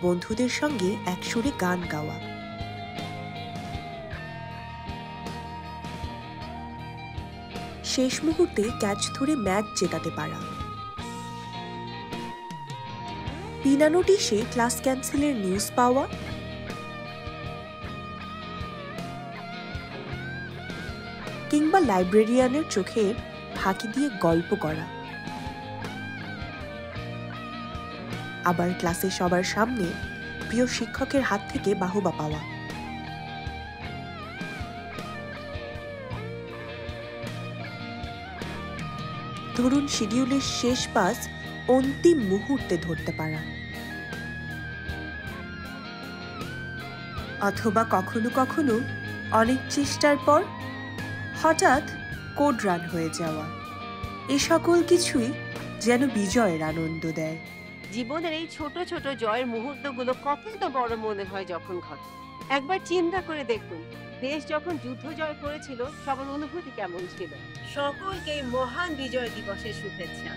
বন্ধুদের সঙ্গে একসুরে গান গাওয়া। শেষ মুহূর্তে ক্যাচ ধরে ম্যাচ জেতাতে পারা। বিনা নোটিশে ক্লাস ক্যান্সেলের নিউজ পাওয়া। কিংবা লাইব্রেরিয়ানের চোখের ফাঁকি দিয়ে গল্প করা। আবার ক্লাসে সবার সামনে প্রিয় শিক্ষকের হাত থেকে বাহবা পাওয়া। ধরুন শিডিউলের শেষ পাস অন্তিম মুহূর্তে ধরতে পারা। অথবা কখনো কখনো অনেক চেষ্টার পর হঠাৎ কোড রান হয়ে যাওয়া। এ সকল কিছুই যেন বিজয়ের আনন্দ দেয়। জীবনের এই ছোট ছোট জয়ের মুহূর্তগুলো কতটা বড় মনে হয় যখন ঘটে। একবার চিন্তা করে দেখুন, দেশ যখন যুদ্ধ জয় করেছিল সবার অনুভূতি কেমন ছিল। সকলকে মহান বিজয় দিবসের শুভেচ্ছা।